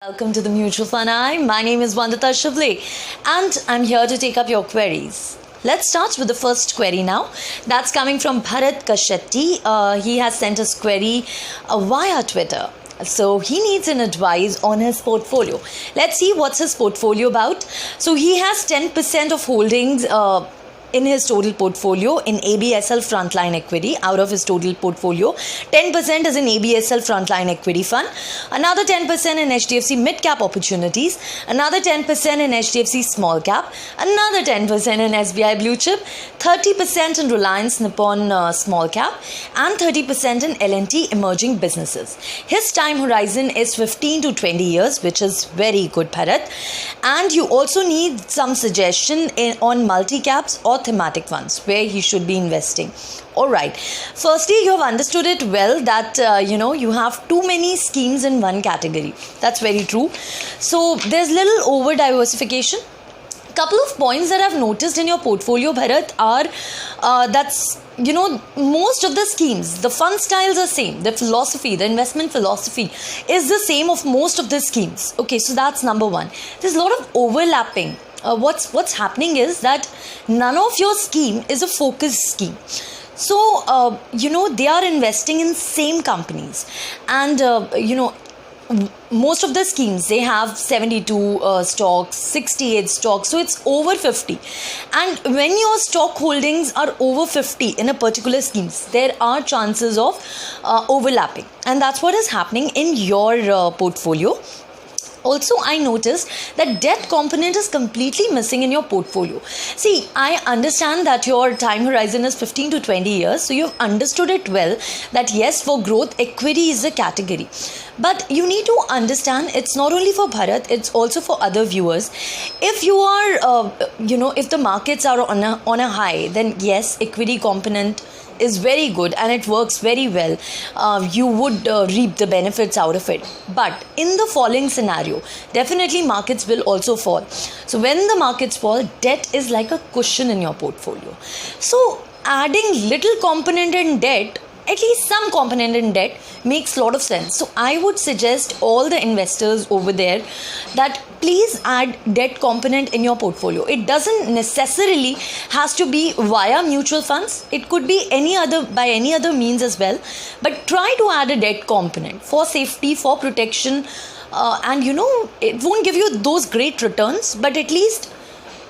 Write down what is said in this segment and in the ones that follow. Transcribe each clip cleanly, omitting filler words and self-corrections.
Welcome to the Mutual Fund Eye. My name is Vandita Shivle and I'm here to take up your queries. Let's start with the first query now. That's coming from Bharat Kashetti. He has sent us query via Twitter. So he needs an advice on his portfolio. Let's see what's his portfolio about. So he has 10% of holdings in his total portfolio in ABSL Frontline Equity. Out of his total portfolio, 10% is in ABSL Frontline Equity Fund, another 10% in HDFC Mid Cap Opportunities, another 10% in HDFC Small Cap, another 10% in SBI Blue Chip, 30% in Reliance Nippon Small Cap, and 30% in L&T Emerging Businesses. His time horizon is 15 to 20 years, which is very good, Bharat. And you also need some suggestion on multi-caps or thematic funds where he should be investing. All right. Firstly, you have understood it well that you have too many schemes in one category. That's very true. So there's little over diversification. Couple of points that I've noticed in your portfolio, Bharat, are most of the schemes, the fund styles are same. The philosophy, the investment philosophy is the same of most of the schemes. Okay, so that's number one. There's a lot of overlapping. What's happening is that none of your scheme is a focused scheme. So, they are investing in same companies. And, most of the schemes, they have 72 stocks, 68 stocks. So, it's over 50. And when your stock holdings are over 50 in a particular scheme, there are chances of overlapping. And that's what is happening in your portfolio. Also, I noticed that debt component is completely missing in your portfolio. See, I understand that your time horizon is 15 to 20 years. So, you've understood it well that yes, for growth, equity is a category. But you need to understand it's not only for Bharat, it's also for other viewers. If you are, if the markets are on a high, then yes, equity component is very good and it works very well. You would reap the benefits out of it. But in the falling scenario, definitely markets will also fall. So when the markets fall, debt is like a cushion in your portfolio. So adding little component in debt, at least some component in debt, makes a lot of sense. So I would suggest all the investors over there that please add debt component in your portfolio. It doesn't necessarily has to be via mutual funds. It could be by any other means as well. But try to add a debt component for safety, for protection. It won't give you those great returns, but at least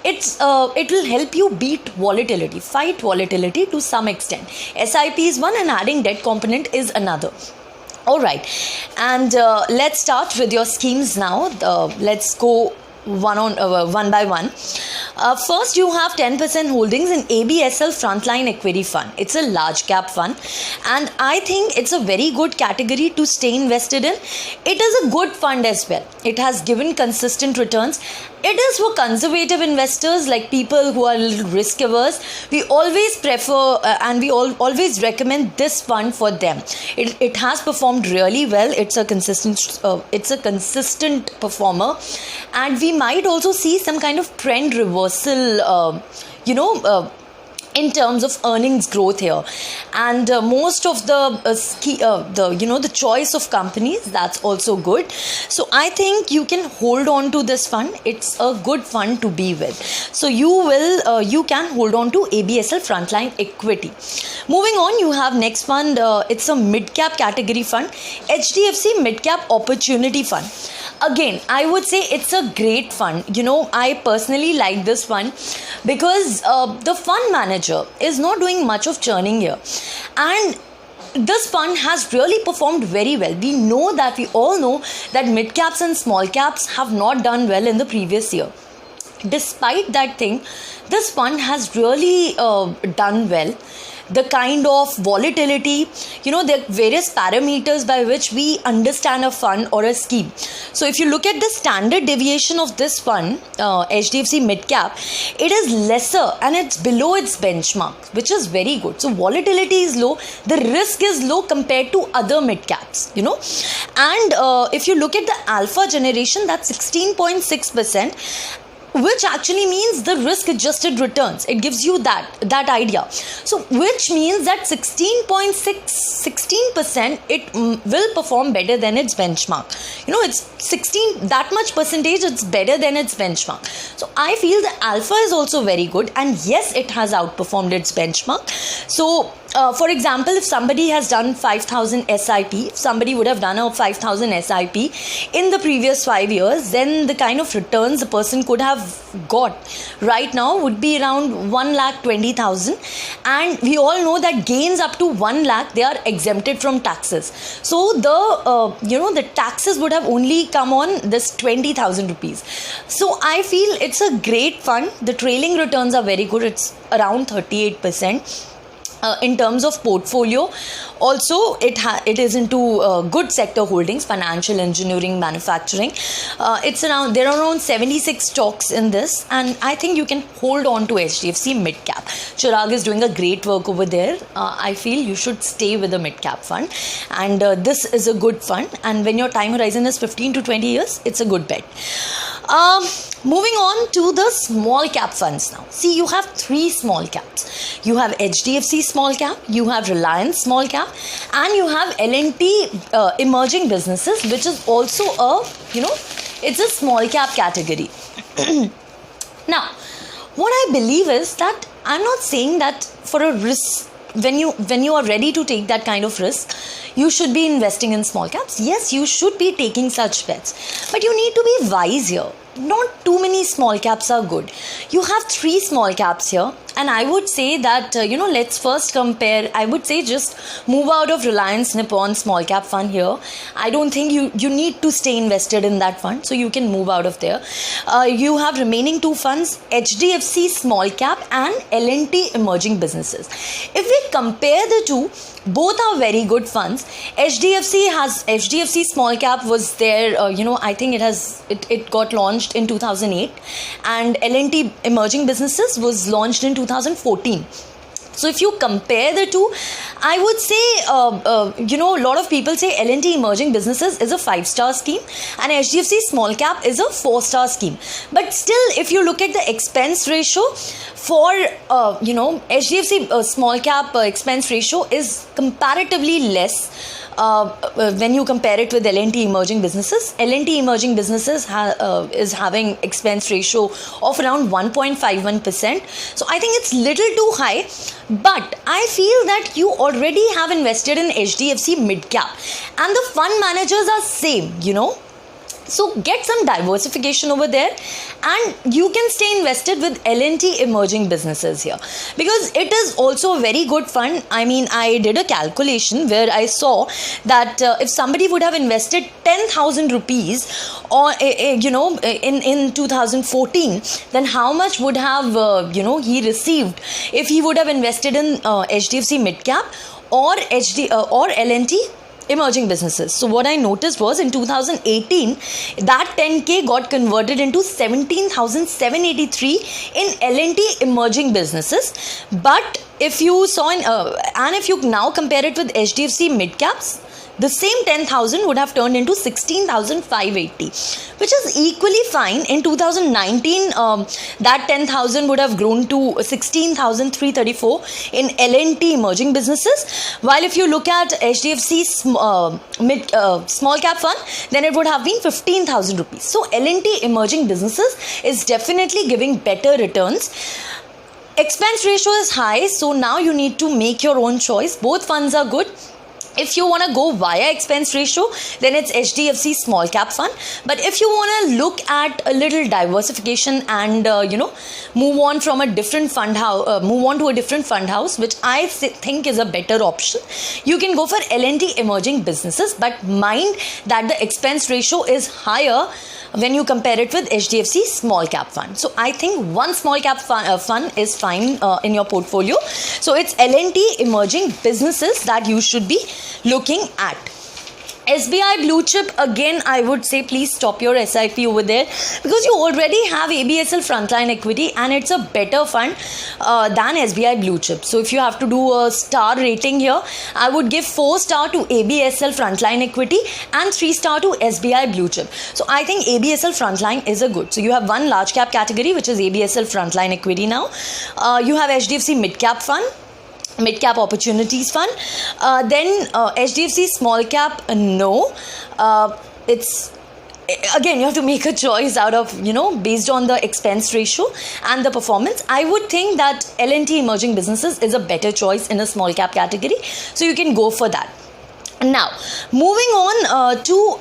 it will help you beat volatility, fight volatility to some extent. SIP is one and adding debt component is another. All right, and let's start with your schemes now. Let's go one by one. First, you have 10% holdings in ABSL Frontline Equity Fund. It's a large cap fund, and I think it's a very good category to stay invested in. It is a good fund as well. It has given consistent returns. It is for conservative investors like people who are a little risk averse. We always prefer and we always recommend this fund for them. It has performed really well. It's a consistent performer, and we might also see some kind of trend reversal. In terms of earnings growth here, and most of the choice of companies, that's also good. So I think you can hold on to this fund. It's a good fund to be with. So you can hold on to ABSL Frontline Equity. Moving on, you have next fund. It's a mid cap category fund, HDFC Mid Cap Opportunity Fund. Again, I would say it's a great fund. I personally like this fund because the fund manager is not doing much of churning here, and this fund has really performed very well. We all know that mid caps and small caps have not done well in the previous year. Despite that thing, this fund has really done well. The kind of volatility, there are various parameters by which we understand a fund or a scheme. So if you look at the standard deviation of this fund, HDFC Mid Cap, it is lesser and it's below its benchmark, which is very good. So volatility is low, the risk is low compared to other mid caps, and if you look at the alpha generation, that's 16.6%. which actually means the risk adjusted returns. It gives you that idea. So which means that 16% it will perform better than its benchmark. It's 16, that much percentage, it's better than its benchmark. So I feel the alpha is also very good, and yes, it has outperformed its benchmark. So for example, if somebody has done 5,000 SIP, if somebody would have done a 5,000 SIP in the previous 5 years, then the kind of returns a person could have got right now would be around 1,20,000, and we all know that gains up to 1 lakh, they are exempted from taxes. So the taxes would have only come on this 20,000 rupees. So I feel it's a great fund. The trailing returns are very good. It's around 38%. In terms of portfolio, also it is into good sector holdings, financial, engineering, manufacturing. There are around 76 stocks in this, and I think you can hold on to HDFC mid cap. Chirag is doing a great work over there. I feel you should stay with the mid cap fund, and this is a good fund, and when your time horizon is 15 to 20 years, it's a good bet. Moving on to the small cap funds now. See, you have 3 small caps. You have HDFC small cap, you have Reliance small cap, and you have L&T emerging businesses, which is also it's a small cap category. Now, what I believe is that I'm not saying that for a risk, when you are ready to take that kind of risk, you should be investing in small caps. Yes, you should be taking such bets, but you need to be wise here. Not too many small caps are good. You have 3 small caps here, and I would say that let's first compare. I would say just move out of Reliance Nippon small cap fund here. I don't think you need to stay invested in that fund, so you can move out of there. You have remaining 2 funds, HDFC small cap and L&T emerging businesses. If we compare the two, both are very good funds. HDFC small cap was there, I think it got launched in 2008, and L&T emerging businesses was launched in 2014. So if you compare the two, I would say, a lot of people say L&T emerging businesses is a 5-star scheme and HDFC small cap is a 4-star scheme. But still, if you look at the expense ratio for, HDFC small cap expense ratio is comparatively less when you compare it with L&T emerging businesses. L&T emerging businesses is having expense ratio of around 1.51%. So I think it's little too high, but I feel that you already have invested in HDFC mid cap and the fund managers are same, So get some diversification over there, and you can stay invested with L&T emerging businesses here, because it is also a very good fund. I mean, I did a calculation where I saw that if somebody would have invested 10,000 rupees or in 2014, then how much would have he received if he would have invested in HDFC mid cap or L&T emerging businesses. So what I noticed was in 2018, that 10K got converted into 17,783 in L&T emerging businesses. But if you saw and if you now compare it with HDFC mid caps, the same 10,000 would have turned into 16,580, which is equally fine. In 2019, that 10,000 would have grown to 16,334 in L&T emerging businesses. While if you look at HDFC small cap fund, then it would have been 15,000 rupees. So L&T emerging businesses is definitely giving better returns. Expense ratio is high, so now you need to make your own choice. Both funds are good. If you want to go via expense ratio, then it's HDFC small cap fund. But if you want to look at a little diversification and move on to a different fund house, which I think is a better option, you can go for L&T emerging businesses. But mind that the expense ratio is higher when you compare it with HDFC small cap fund. So I think one small cap fund is fine in your portfolio. So it's L&T emerging businesses that you should be looking at. SBI Blue Chip, again, I would say please stop your SIP over there, because you already have ABSL Frontline Equity and it's a better fund than SBI Blue Chip. So if you have to do a star rating here, I would give 4 star to ABSL Frontline Equity and 3 star to SBI Blue Chip. So I think ABSL Frontline is a good. So you have one large cap category, which is ABSL Frontline Equity now. You have HDFC Mid Cap Fund, Mid Cap Opportunities Fund, then HDFC Small Cap, no, it's, again, you have to make a choice out of, based on the expense ratio and the performance. I would think that L&T Emerging Businesses is a better choice in a small cap category, so you can go for that. Now, moving on to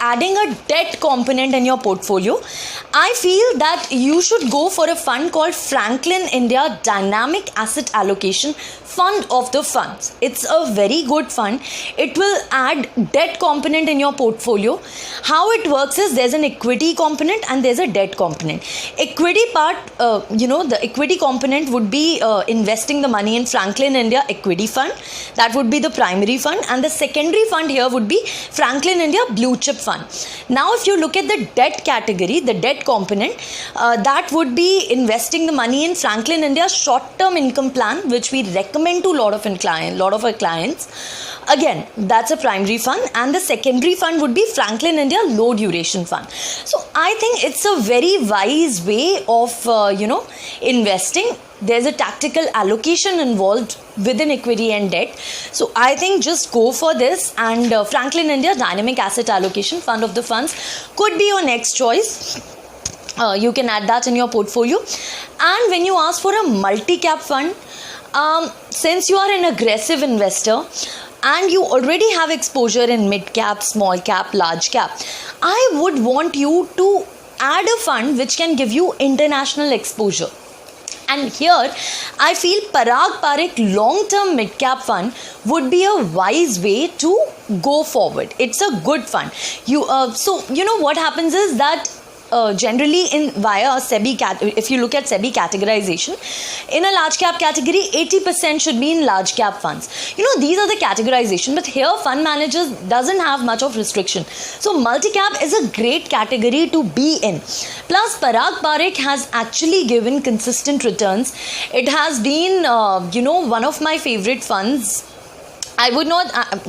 adding a debt component in your portfolio, I feel that you should go for a fund called Franklin India Dynamic Asset Allocation Fund of the Funds. It's a very good fund. It will add debt component in your portfolio. How it works is there's an equity component and there's a debt component. Equity part, the equity component would be investing the money in Franklin India Equity Fund. That would be the primary fund, and the secondary fund here would be Franklin India Blue Chip Fund. Now, if you look at the debt category, the debt component, that would be investing the money in Franklin India Short-Term Income Plan, which we recommend to a lot of our clients. Again, that's a primary fund, and the secondary fund would be Franklin India Low Duration Fund. So I think it's a very wise way of investing. There's a tactical allocation involved within equity and debt. So I think just go for this, and Franklin India Dynamic Asset Allocation Fund of the Funds could be your next choice. You can add that in your portfolio. And when you ask for a multi-cap fund, since you are an aggressive investor and you already have exposure in mid-cap, small-cap, large-cap, I would want you to add a fund which can give you international exposure. And here, I feel Parag Parikh long-term mid-cap fund would be a wise way to go forward. It's a good fund. So what happens is that generally via SEBI, if you look at SEBI categorization, in a large cap category, 80% should be in large cap funds. These are the categorization, but here fund managers doesn't have much of restriction. So multi-cap is a great category to be in. Plus, Parag Parikh has actually given consistent returns. It has been, one of my favorite funds. I would not,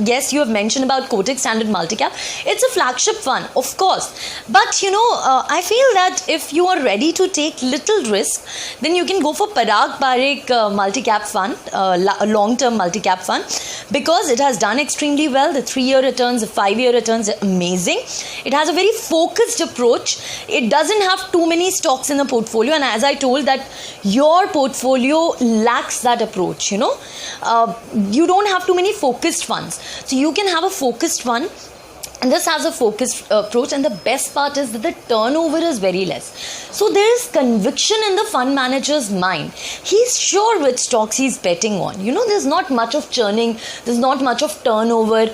yes, you have mentioned about Kotak Standard Multicap. It's a flagship fund, of course. But, I feel that if you are ready to take little risk, then you can go for Parag Parikh Multicap Fund, a long-term multi-cap fund, because it has done extremely well. The 3-year returns, the 5-year returns are amazing. It has a very focused approach. It doesn't have too many stocks in the portfolio. And as I told that your portfolio lacks that approach, you don't have too many focused funds. So you can have a focused fund, and this has a focused approach, and the best part is that the turnover is very less. So there is conviction in the fund manager's mind. He's sure which stocks he's betting on. There's not much of churning, there's not much of turnover,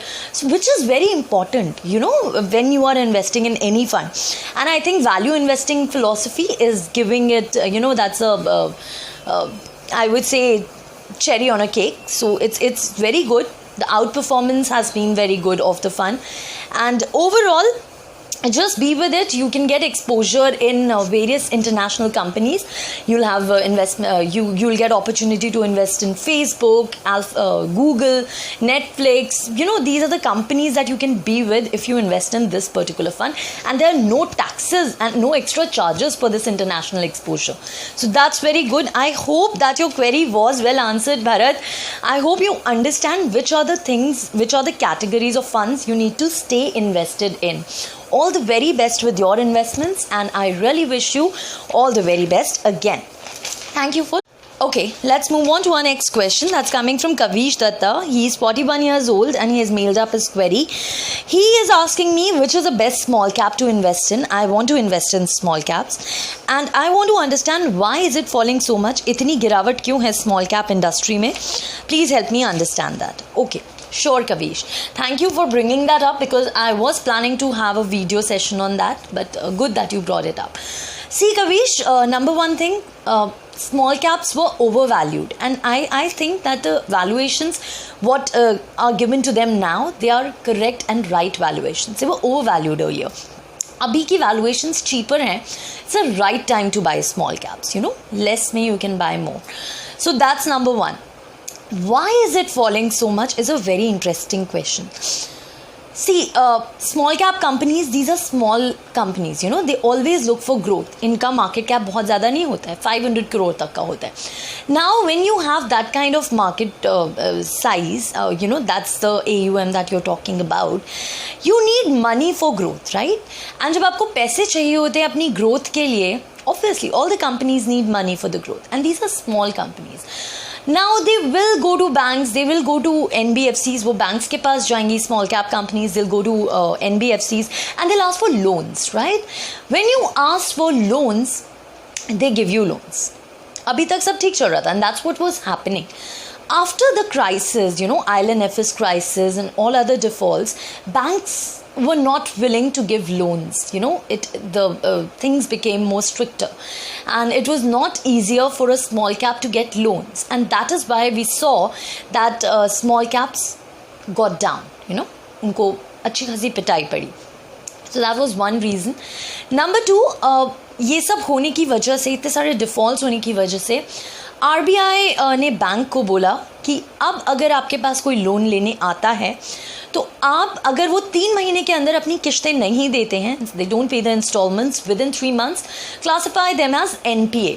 which is very important, when you are investing in any fund. And I think value investing philosophy is giving it, that's I would say, cherry on a cake. So it's very good. The outperformance has been very good of the fund, and overall, just be with it. You can get exposure in various international companies. You'll have investment. You'll get opportunity to invest in Facebook, Google, Netflix. These are the companies that you can be with if you invest in this particular fund. And there are no taxes and no extra charges for this international exposure. So that's very good. I hope that your query was well answered, Bharat. I hope you understand which are the categories of funds you need to stay invested in. All the very best with your investments, and I really wish you all the very best again. Thank you for... Okay, let's move on to our next question. That's coming from Kavish Datta. He is 41 years old and he has mailed up his query. He is asking me which is the best small cap to invest in. I want to invest in small caps, and I want to understand why is it falling so much. Itni girawat kyun hai small cap industry mein? Please help me understand that. Okay. Sure, Kavish. Thank you for bringing that up, because I was planning to have a video session on that, but good that you brought it up. See, Kavish, number one thing, small caps were overvalued, and I think that the valuations what are given to them now, they are correct and right valuations. They were overvalued earlier. अभी की valuations cheaper हैं. It's a right time to buy small caps. You know, less में you can buy more. So that's number one. Why is it falling so much is a very interesting question. See, small cap companies, these are small companies, you know, they always look for growth. इनका market cap बहुत ज़्यादा नहीं होता है, 500 करोड़ तक का होता है. Now, when you have that kind of market size, you know, that's the AUM that you're talking about, you need money for growth, right? And जब आपको पैसे चाहिए होते हैं अपनी growth के लिए, obviously, all the companies need money for the growth. And these are small companies. Now they will go to banks, they will go to NBFCs, वो banks के पास जाएंगी, small cap companies, they'll go to NBFCs and they'll ask for loans, right? When you ask for loans, they give you loans. अभी तक सब ठीक चल रहा था, and that's what was happening. After the crisis, you know, IL&FS crisis and all other defaults, banks were not willing to give loans. You know, things became more stricter, and it was not easier for a small cap to get loans, and that is why we saw that small caps got down. You know, उनको अच्छी खासी पिटाई पड़ी. So that was one reason. Number two, ये सब होने की वजह से, इतने सारे डिफॉल्ट्स होने की वजह से RBI ने बैंक को बोला कि अब अगर आपके पास कोई लोन लेने आता है तो आप अगर वो 3 महीने के अंदर अपनी किश्तें नहीं देते हैं, they don't pay the installments within 3 months, classify them as NPA.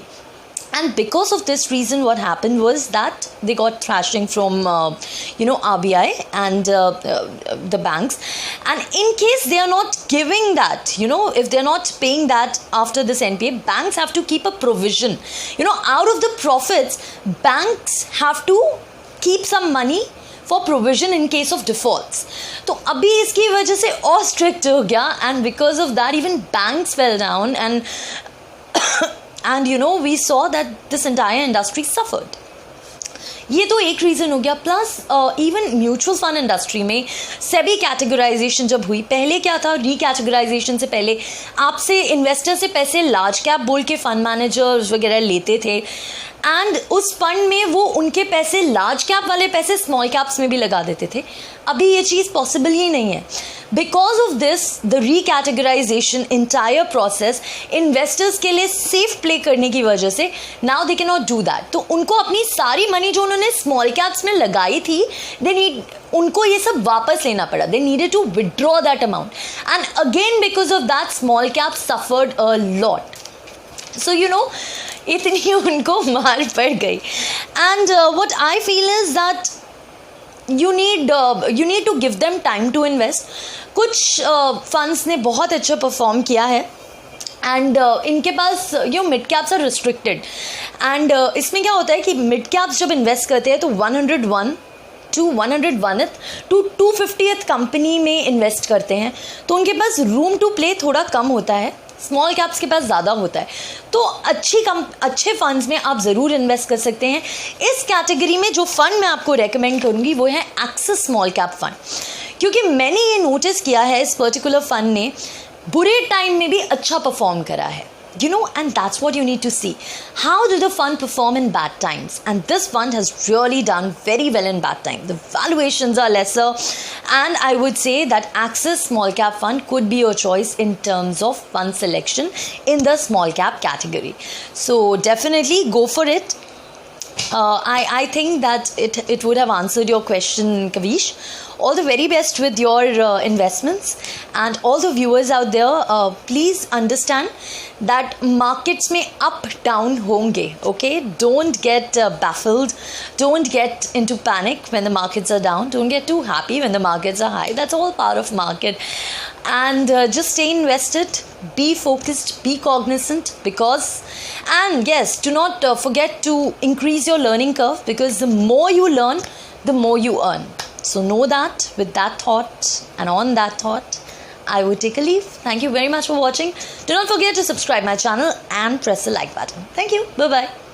And because of this reason, what happened was that they got thrashing from, RBI and the banks. And in case they are not giving that, you know, if they're not paying that after this NPA, banks have to keep a provision. You know, out of the profits, banks have to keep some money for provision in case of defaults. तो अभी इसकी वजह से और strict हो गया, and because of that, even banks fell down, and you know, we saw that this entire industry suffered. ये तो एक रीज़न हो गया. Plus even mutual fund industry में सेबी कैटेगराइजेशन जब हुई, पहले क्या था, रीकैटेगराइजेशन से पहले आपसे इन्वेस्टर से पैसे लार्ज कैप बोल के फंड मैनेजर्स वगैरह लेते थे, एंड उस फंड में वो उनके पैसे, लार्ज कैप वाले पैसे स्मॉल कैप्स में भी लगा देते थे. अभी ये चीज़ पॉसिबल ही नहीं है. Because of this, the recategorisation entire process investors के लिए सेफ प्ले करने की वजह से now they can not do that. तो उनको अपनी सारी मनी जो उन्होंने स्मॉल कैप्स में लगाई थी, उनको ये सब वापस लेना पड़ा. They needed to withdraw that amount, and again because of that small cap suffered a lot. So you know, इतनी उनको मार पड़ गई. And what I feel is that you need to give them time to invest. कुछ funds ने बहुत अच्छा perform किया है, एंड इनके पास mid caps are restricted. And इसमें क्या होता है कि मिड कैप्स जब इन्वेस्ट करते हैं तो 101 to 101th to 250th company में इन्वेस्ट करते हैं, तो उनके पास रूम टू प्ले थोड़ा कम होता है, स्मॉल कैप्स के पास ज़्यादा होता है. तो अच्छे फंड्स में आप ज़रूर इन्वेस्ट कर सकते हैं. इस कैटेगरी में जो फ़ंड मैं आपको रेकमेंड करूँगी वो है एक्सिस स्मॉल कैप फंड, क्योंकि मैंने ये नोटिस किया है इस पर्टिकुलर फंड ने बुरे टाइम में भी अच्छा परफॉर्म करा है. You know, and that's what you need to see. How did the fund perform in bad times? And this fund has really done very well in bad times. The valuations are lesser, and I would say that Axis Small Cap Fund could be your choice in terms of fund selection in the small cap category. So definitely go for it. I think that it would have answered your question, Kavish. All the very best with your investments, and all the viewers out there, please understand that markets में up down होंगे. Okay, don't get baffled, don't get into panic when the markets are down, don't get too happy when the markets are high. That's all part of market, and just stay invested, be focused, be cognizant, and yes, do not forget to increase your learning curve, because the more you learn, the more you earn. So know that. With that thought, and on that thought, I would take a leave. Thank you very much for watching. Do not forget to subscribe my channel and press the like button. Thank you. Bye-bye.